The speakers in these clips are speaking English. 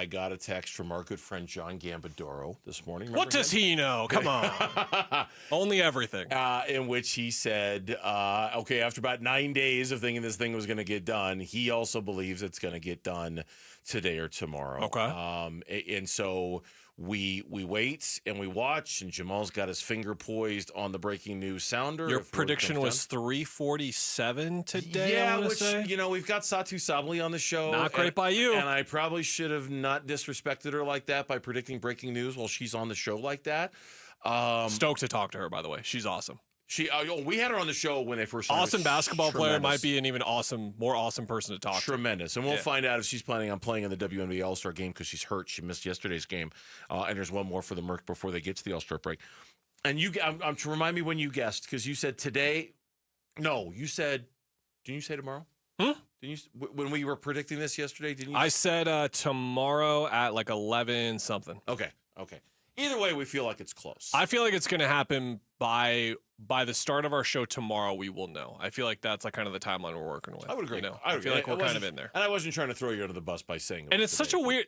I got a text from our good friend John Gambadoro this morning. What does he know? Come on. Only everything. In which he said, okay, after about 9 days of thinking this thing was going to get done, he also believes it's going to get done today or tomorrow. Okay. And so we wait and we watch, and Jamal's got his finger poised on the breaking news sounder. Your prediction was 3:47 today. Yeah, I say. We've got Satu Sabli on the show. Not great by you. And I probably should have not disrespected her like that by predicting breaking news while she's on the show like that. Stoked to talk to her, by the way. She's awesome. We had her on the show when they first started. Awesome basketball player, might be an even more awesome person to talk to. Tremendous. And we'll find out if she's planning on playing in the WNBA All-Star game because she's hurt. She missed yesterday's game. And there's one more for the Merc before they get to the All-Star break. And to remind me when you guessed, because you said today. No, you said, didn't you say tomorrow? Didn't you, when we were predicting this yesterday, didn't you? I said tomorrow at like 11 something. Okay. Either way, we feel like it's close. I feel like it's going to happen by the start of our show tomorrow. We will know. I feel like that's like kind of the timeline we're working with. I would agree. I feel like we're kind of in there. And I wasn't trying to throw you under the bus by saying it. And it's such a weird.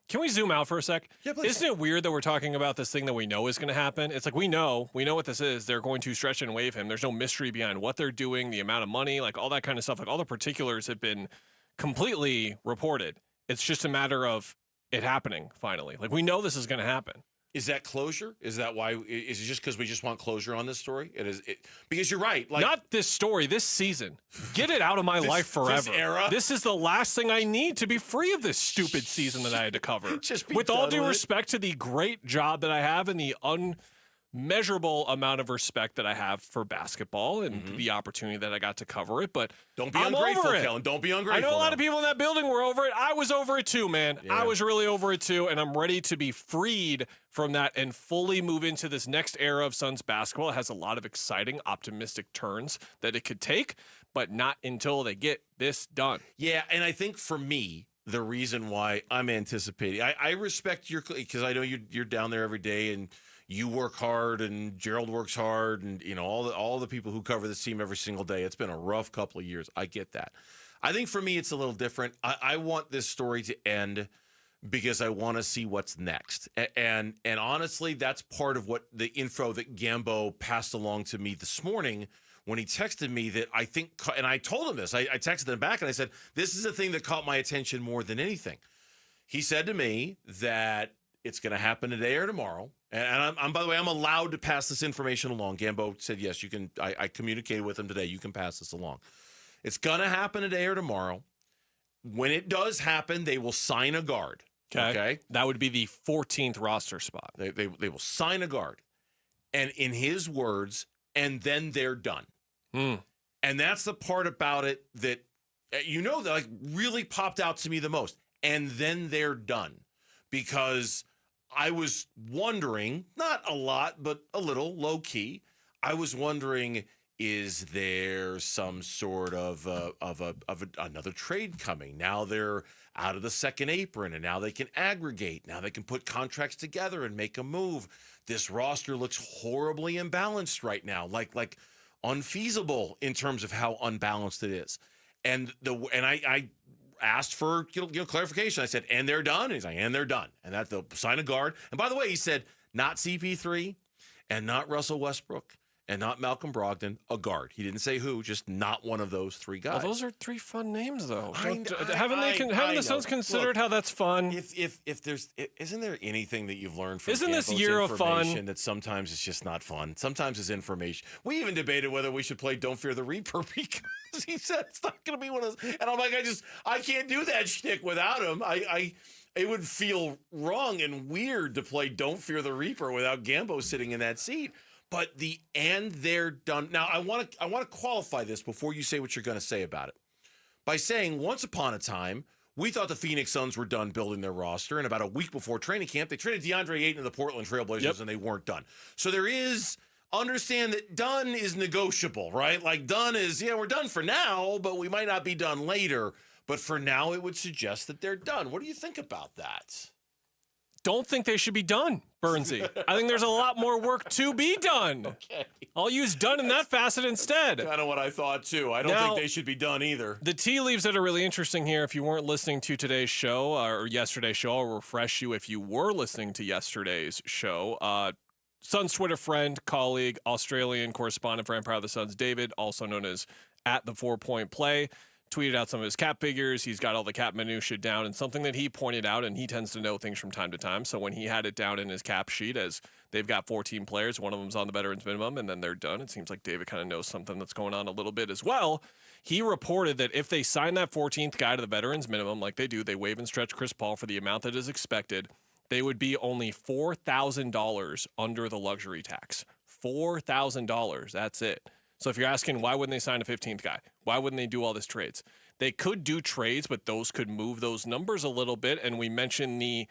Can we zoom out for a sec? Yeah, please. Isn't it weird that we're talking about this thing that we know is going to happen? It's like we know what this is. They're going to stretch and waive him. There's no mystery behind what they're doing, the amount of money, like all that kind of stuff. Like all the particulars have been completely reported. It's just a matter of it happening finally. Like we know this is going to happen. Is that closure? Is that why? Is it just because we just want closure on this story? Because you're right. Like, not this story, this season. Get it out of my life forever. This era? This is the last thing I need to be free of this stupid season that I had to cover. Just be with all done due with respect to the great job that I have and the unmeasurable amount of respect that I have for basketball and the opportunity that I got to cover it, but don't be I'm ungrateful, over it. Kellan. Don't be ungrateful. I know a lot of people in that building were over it. I was over it too, man. Yeah. I was really over it too, and I'm ready to be freed from that and fully move into this next era of Suns basketball. It has a lot of exciting, optimistic turns that it could take, but not until they get this done. Yeah, and I think for me, the reason why I'm anticipating, I respect your, because I know you're down there every day and you work hard and Gerald works hard and all the people who cover this team every single day. It's been a rough couple of years. I get that. I think for me it's a little different. I want this story to end because I want to see what's next. And honestly, that's part of what the info that Gambo passed along to me this morning when he texted me that I think, and I told him this. I texted him back and I said, this is the thing that caught my attention more than anything. He said to me that it's going to happen today or tomorrow. And I'm, by the way, I'm allowed to pass this information along. Gambo said, yes, you can. I communicated with him today. You can pass this along. It's going to happen today or tomorrow. When it does happen, they will sign a guard. Okay? That would be the 14th roster spot. They will sign a guard. And in his words, and then they're done. And that's the part about it that, that like really popped out to me the most. And then they're done. Because I was wondering, not a lot, but a little low key. I was wondering, is there some sort of another trade coming? Now they're out of the second apron, and now they can aggregate. Now they can put contracts together and make a move. This roster looks horribly imbalanced right now, like unfeasible in terms of how unbalanced it is. And I asked for clarification. I said, and they're done? And he's like, and they're done. And that they'll sign a guard. And by the way, he said, not CP3 and not Russell Westbrook and not Malcolm Brogdon, a guard. He didn't say who, just not one of those three guys. Well, those are three fun names, though. Haven't the Suns considered how that's fun? Isn't there anything that you've learned from Isn't this Gambo's year of fun? that sometimes it's just not fun? Sometimes it's information. We even debated whether we should play Don't Fear the Reaper because he said it's not going to be one of those. And I'm like, I can't do that shtick without him. It would feel wrong and weird to play Don't Fear the Reaper without Gambo sitting in that seat. But and they're done. Now, I want to qualify this before you say what you're going to say about it by saying once upon a time, we thought the Phoenix Suns were done building their roster. And about a week before training camp, they traded DeAndre Ayton to the Portland Trailblazers, and they weren't done. So understand that done is negotiable, right? Like done is, we're done for now, but we might not be done later. But for now, it would suggest that they're done. What do you think about that? don't think they should be done, Bernsey. I think there's a lot more work to be done. Okay. I'll use done in that facet instead. Kind of what I thought, too. I don't think they should be done either. The tea leaves that are really interesting here, if you weren't listening to today's show or yesterday's show, I'll refresh you if you were listening to yesterday's show. Suns Twitter friend, colleague, Australian correspondent for Empire of the Suns, David, also known as at the 4-Point Play, tweeted out some of his cap figures. He's got all the cap minutia down, and something that he pointed out, and he tends to know things from time to time. So when he had it down in his cap sheet as they've got 14 players, one of them's on the veterans minimum, and then they're done. It seems like David kind of knows something that's going on a little bit as well. He reported that if they sign that 14th guy to the veterans minimum, like they do, they waive and stretch Chris Paul for the amount that is expected, they would be only $4,000 under the luxury tax. $4,000. That's it. So if you're asking why wouldn't they sign a 15th guy? Why wouldn't they do all this trades? They could do trades, but those could move those numbers a little bit. And we mentioned the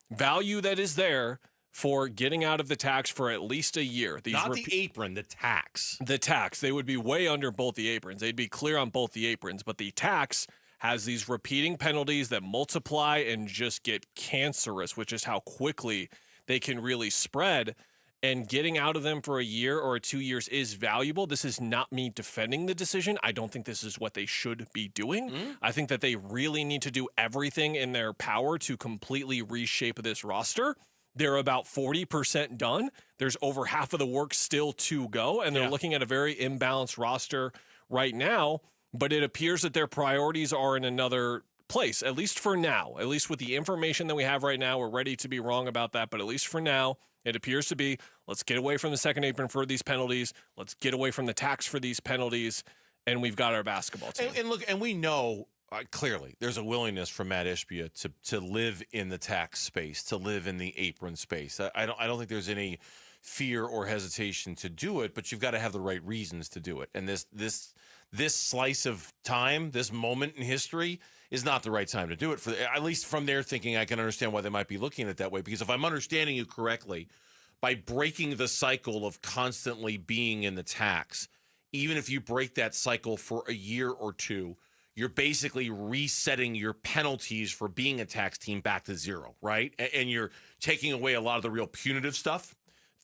value that is there for getting out of the tax for at least a year. Not the apron, the tax. The tax. They would be way under both the aprons. They'd be clear on both the aprons. But the tax has these repeating penalties that multiply and just get cancerous, which is how quickly they can really spread. And getting out of them for a year or 2 years is valuable. This is not me defending the decision. I don't think this is what they should be doing. I think that they really need to do everything in their power to completely reshape this roster. They're about 40% done. There's over half of the work still to go, and they're looking at a very imbalanced roster right now. But it appears that their priorities are in another place, at least for now. At least with the information that we have right now, we're ready to be wrong about that, but at least for now, it appears to be, let's get away from the second apron for these penalties. Let's get away from the tax for these penalties. And we've got our basketball team. And look, and we know clearly there's a willingness from Matt Ishbia to live in the tax space, to live in the apron space. I don't think there's any fear or hesitation to do it, but you've got to have the right reasons to do it. And this slice of time, this moment in history, is not the right time to do it. For at least from their thinking, I can understand why they might be looking at it that way. Because if I'm understanding you correctly, by breaking the cycle of constantly being in the tax, even if you break that cycle for a year or two, you're basically resetting your penalties for being a tax team back to zero, right? And you're taking away a lot of the real punitive stuff.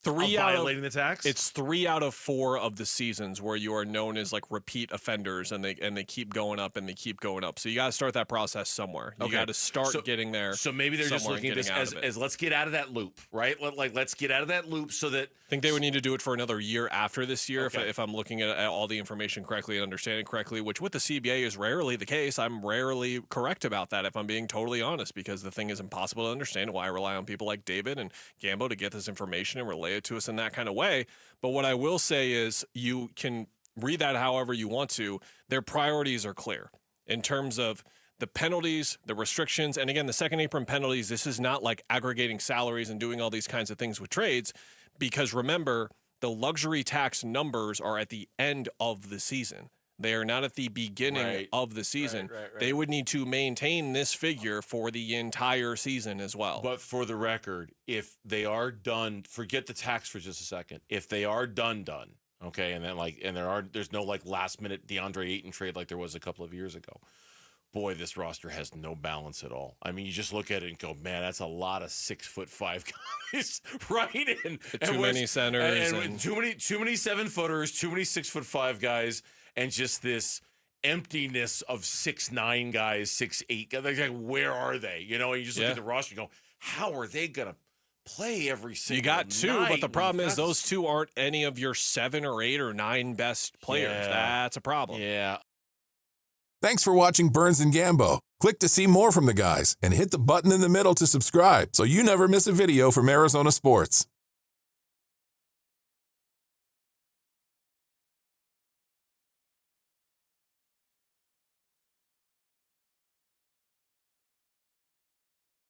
Violating the tax? It's 3 out of 4 of the seasons where you are known as like repeat offenders, and they keep going up and they keep going up. So you got to start that process somewhere. You got to start getting there. So maybe they're just looking at this as let's get out of that loop, right? Let's get out of that loop so that I think they would need to do it for another year after this year, if I'm looking at all the information correctly and understanding correctly, which with the CBA is rarely the case. I'm rarely correct about that, if I'm being totally honest, because the thing is impossible to understand. Why I rely on people like David and Gambo to get this information and relay it to us in that kind of way. But what I will say is you can read that however you want to. Their priorities are clear in terms of the penalties, the restrictions, and again, the second apron penalties. This is not like aggregating salaries and doing all these kinds of things with trades, because remember, the luxury tax numbers are at the end of the season. They are not at the beginning of the season. Right. They would need to maintain this figure for the entire season as well. But for the record, if they are done, forget the tax for just a second. If they are done, okay, and then there's no like last minute DeAndre Ayton trade like there was a couple of years ago. Boy, this roster has no balance at all. I mean, you just look at it and go, man, that's a lot of 6'5" guys, right? And too many centers, and too many 7-footers, too many 6'5" guys. And just this emptiness of 6'9" guys, 6'8" guys. Like, where are they? You know, and you just look at the roster and go, how are they going to play every single You got 2, night? but the problem is those 2 aren't any of your 7 or 8 or 9 best players. Yeah. That's a problem. Yeah. Thanks for watching Burns and Gambo. Click to see more from the guys and hit the button in the middle to subscribe so you never miss a video from Arizona sports.